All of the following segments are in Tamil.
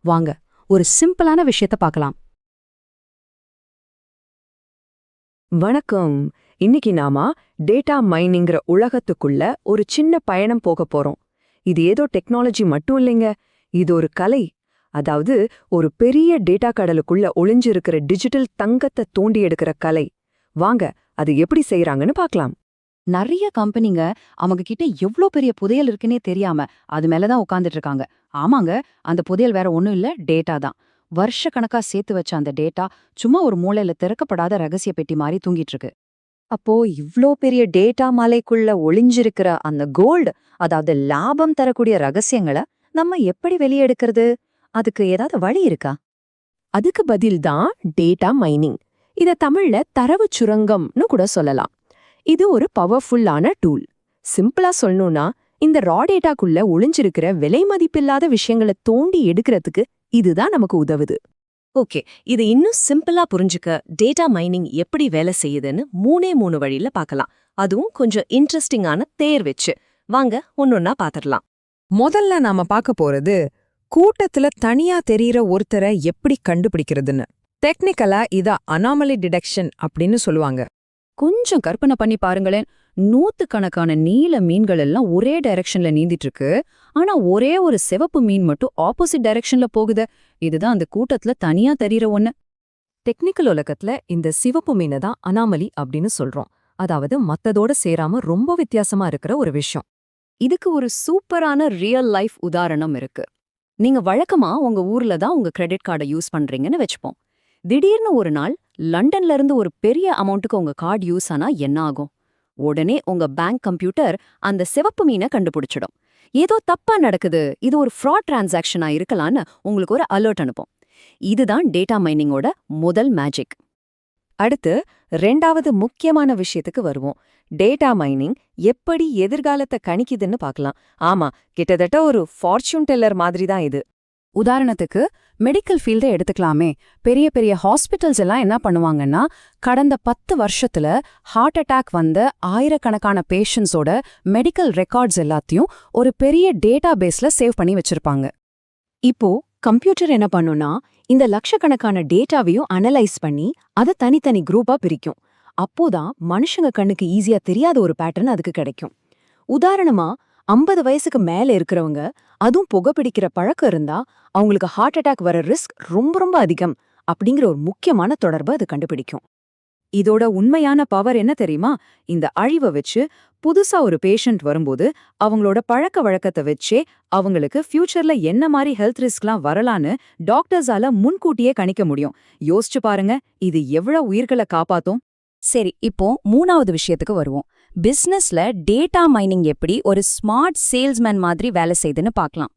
வாங்க ஒரு சிம்பிளான விஷயத்த பார்க்கலாம். வணக்கம். இன்னைக்கு நாம டேட்டா மைனிங்கிற உலகத்துக்குள்ள ஒரு சின்ன பயணம் போக போறோம். இது ஏதோ டெக்னாலஜி மட்டும் இல்லைங்க, இது ஒரு கலை. அதாவது ஒரு பெரிய டேட்டா கடலுக்குள்ள ஒளிஞ்சிருக்கிற டிஜிட்டல் தங்கத்தை தோண்டி எடுக்கிற கலை. வாங்க அது எப்படி செய்யறாங்கன்னு பார்க்கலாம். நிறைய கம்பெனிங்க அவங்க கிட்ட எவ்ளோ பெரிய புதையல் இருக்குன்னே தெரியாம அது மேலதான் உட்கார்ந்துட்டு இருக்காங்க. ஆமாங்க, அந்த புதையல் வேற ஒண்ணும் இல்ல, டேட்டா தான். வருஷக்கணக்கா சேர்த்து வச்ச அந்த டேட்டா சும்மா ஒரு மூலையில திறக்கப்படாத ரகசிய பெட்டி மாதிரி தூங்கிட்டு இருக்கு. அப்போ இவ்ளோ பெரிய டேட்டா மலைக்குள்ள ஒளிஞ்சிருக்கிற அந்த கோல்டு, அதாவது லாபம் தரக்கூடிய ரகசியங்களை நம்ம எப்படி வெளியே எடுக்கிறது? அதுக்கு ஏதாவது வழி இருக்கா? அதுக்கு பதில் தான் டேட்டா மைனிங். இத தமிழ்ல தரவு சுரங்கம்னு கூட சொல்லலாம். இது ஒரு பவர்ஃபுல்லான டூல். சிம்பிளா சொல்லணும்னா, இந்த ரா டேட்டாக்குள்ள ஒளிஞ்சிருக்கிற விலை மதிப்பில்லாத விஷயங்களை தோண்டி எடுக்கிறதுக்கு இதுதான் நமக்கு உதவுது. ஓகே, இது இன்னும் சிம்பிளா புரிஞ்சுக்க டேட்டா மைனிங் எப்படி வேலை செய்யுதுன்னு மூணு வழியில பார்க்கலாம். அதுவும் கொஞ்சம் இன்ட்ரெஸ்டிங்கான தேர் வச்சு. வாங்க ஒன்னொன்னா பாத்திரலாம். முதல்ல நாம பார்க்க போறது கூட்டத்துல தனியா தெரியற ஒருத்தரை எப்படி கண்டுபிடிக்கிறதுன்னு. டெக்னிக்கலா இத அனாமலி டிடெக்ஷன் அப்படின்னு சொல்லுவாங்க. கொஞ்சம் கற்பனை பண்ணி பாருங்களேன். நூத்துக்கணக்கான நீல மீன்கள் எல்லாம் ஒரே டைரக்ஷன்ல நீந்திட்டு இருக்கு. ஆனா ஒரே ஒரு சிவப்பு மீன் மட்டும் ஆப்போசிட் டைரக்ஷன்ல போகுது. இதுதான் அந்த கூட்டத்துல தனியா தெரியற ஒண்ணு. டெக்னிக்கல் உலகத்துல இந்த சிவப்பு மீனை தான் அனாமலி அப்படின்னு சொல்றோம். அதாவது மத்ததோட சேராம ரொம்ப வித்தியாசமா இருக்கிற ஒரு விஷயம். இதுக்கு ஒரு சூப்பரான ரியல் லைஃப் உதாரணம் இருக்கு. நீங்க வழக்கமா உங்க ஊர்ல தான் உங்க கிரெடிட் கார்டை யூஸ் பண்றீங்கன்னு வச்சுப்போம். திடீர்னு ஒரு நாள் லண்டன்ல இருந்து ஒரு பெரிய அமௌண்ட்டுக்கு உங்க கார்டு யூஸ் ஆனா என்ன ஆகும்? உடனே உங்க பேங்க் கம்ப்யூட்டர் அந்த சிவப்பு மீனை கண்டுபிடிச்சிடும். ஏதோ தப்பா நடக்குது, இது ஒரு ஃப்ராட் டிரான்சாக்ஷனா இருக்கலான்னு உங்களுக்கு ஒரு அலர்ட் அனுப்பும். இதுதான் டேட்டா மைனிங்கோட முதல் மேஜிக். அடுத்து ரெண்டாவது முக்கியமான விஷயத்துக்கு வருவோம். டேட்டா மைனிங் எப்படி எதிர்காலத்தை கணிக்குதுன்னு பார்க்கலாம். ஆமா, கிட்டத்தட்ட ஒரு ஃபார்ச்சூன் டெல்லர் மாதிரி தான் இது. உதாரணத்துக்கு மெடிக்கல் ஃபீல்டை எடுத்துக்கலாமே. பெரிய பெரிய ஹாஸ்பிட்டல்ஸ் எல்லாம் என்ன பண்ணுவாங்கன்னா, கடந்த 10 வருஷத்துல ஹார்ட் அட்டாக் வந்த ஆயிரக்கணக்கான பேஷண்ட்ஸோட மெடிக்கல் ரெக்கார்ட்ஸ் எல்லாத்தையும் ஒரு பெரிய டேட்டா பேஸ்ல சேவ் பண்ணி வச்சிருப்பாங்க. இப்போ கம்ப்யூட்டர் என்ன பண்ணும்னா, இந்த லட்சக்கணக்கான டேட்டாவையும் அனலைஸ் பண்ணி அதை தனித்தனி குரூப்பா பிரிக்கும். அப்போதான் மனுஷங்க கண்ணுக்கு ஈஸியா தெரியாத ஒரு பேட்டர்ன் அதுக்கு கிடைக்கும். உதாரணமா 50 வயசுக்கு மேல இருக்கிறவங்க, அதுவும் புகைப்பிடிக்கிற பழக்கம் இருந்தா அவங்களுக்கு ஹார்ட் அட்டாக் வர ரிஸ்க் ரொம்ப ரொம்ப அதிகம் அப்படிங்கிற ஒரு முக்கியமான தொடர்பு அது கண்டுபிடிக்கும். இதோட உண்மையான பவர் என்ன தெரியுமா? இந்த அழிவை வச்சு புதுசா ஒரு பேஷண்ட் வரும்போது அவங்களோட பழக்க வழக்கத்தை வச்சே அவங்களுக்கு ஃபியூச்சர்ல என்ன மாதிரி ஹெல்த் ரிஸ்க்லாம் வரலான்னு டாக்டர்ஸால முன்கூட்டியே கணிக்க முடியும். யோசிச்சு பாருங்க, இது எவ்வளவு உயிர்களை காப்பாத்தும். சரி, இப்போ 3வது விஷயத்துக்கு வருவோம். பிசினஸ்ல டேட்டா மைனிங் எப்படி ஒரு ஸ்மார்ட் சேல்ஸ்மேன் மாதிரி வேலை செய்யுதுன்னு பார்க்கலாம்.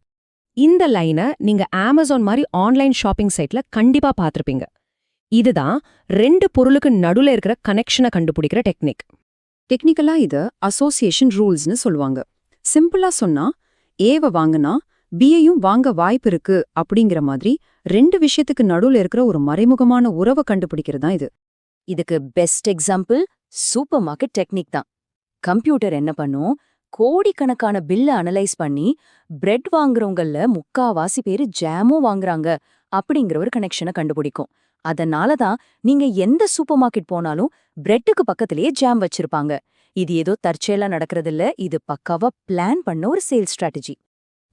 இந்த லைனை நீங்க அமேசான் மாதிரி ஆன்லைன் ஷாப்பிங் சைட்ல கண்டிப்பா பார்த்திருப்பீங்க. இதுதான் 2 பொருளுக்கு நடுவுல இருக்கிற கனெக்ஷனை கண்டுபிடிக்கிற டெக்னிக். டெக்னிக்கலா இது அசோசியேஷன் ரூல்ஸ்னு சொல்லுவாங்க. சிம்பிளா சொன்னா, ஏவை வாங்கினா பியையும் வாங்க வாய்ப்பு இருக்கு அப்படிங்கிற மாதிரி 2 விஷயத்துக்கு நடுவுல இருக்கிற ஒரு மறைமுகமான உறவை கண்டுபிடிக்கிறது தான் இது. இதுக்கு best example super market technique தான். கம்ப்யூட்டர் என்ன பண்ணும், கோடிக்கணக்கான பில்ல அனலைஸ் பண்ணி பிரெட் வாங்குறவங்கள முக்காவாசி பேரு ஜாமும் வாங்குறாங்க அப்படிங்கிற ஒரு கனெக்ஷனை கண்டுபிடிக்கும். அதனாலதான் நீங்க எந்த சூப்பர் மார்க்கெட் போனாலும் பிரெட்டுக்கு பக்கத்திலேயே ஜாம் வச்சிருப்பாங்க. இது ஏதோ தற்செயலா நடக்கிறதில்ல, இது பக்காவா பிளான் பண்ண ஒரு சேல்ஸ் ஸ்ட்ராட்டஜி.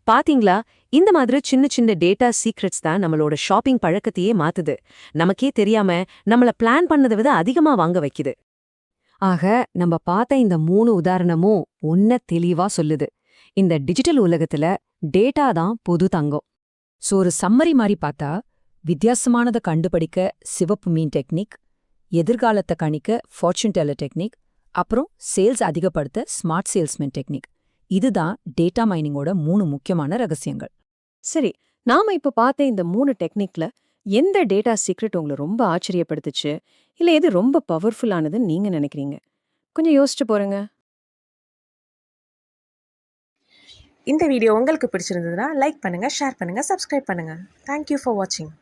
பாத்தீங்களா, இந்த மாதிரி சின்ன சின்ன டேட்டா சீக்ரெட்ஸ் தான் நம்மளோட ஷாப்பிங் பழக்கத்தையே மாத்துது. நமக்கே தெரியாம நம்மள பிளான் பண்ணதை விட அதிகமா வாங்க வைக்குது. ஆக நம்ம பார்த்த இந்த 3 உதாரணமும் ஒன்ன தெளிவா சொல்லுது. இந்த டிஜிட்டல் உலகத்துல டேட்டா தான் பொது தங்கம். சோ ஒரு சம்மரி மாதிரி பார்த்தா, வித்தியாசமானதை கண்டுபிடிக்க சிவப்பு மீன் டெக்னிக், எதிர்காலத்தை கணிக்க ஃபார்ச்சூன் டெல்லர் டெக்னிக், அப்புறம் சேல்ஸ் அதிகப்படுத்த ஸ்மார்ட் சேல்ஸ்மேன் டெக்னிக். இதுதான் டேட்டா மைனிங்கோட 3 முக்கியமான ரகசியங்கள். சரி, நாம இப்ப பார்த்த இந்த 3 டெக்னிக்ல எந்த டேட்டா சீக்ரெட் உங்களை ரொம்ப ஆச்சரியப்படுத்துச்சு, இல்ல எது ரொம்ப பவர்ஃபுல்லானதுன்னு நீங்க நினைக்கிறீங்க? கொஞ்சம் யோசிச்சு போறேங்க. இந்த வீடியோ உங்களுக்கு பிடிச்சிருந்ததுன்னா லைக் பண்ணுங்க, ஷேர் பண்ணுங்க, சப்ஸ்கிரைப் பண்ணுங்க. தேங்க்யூ ஃபார் வாட்சிங்.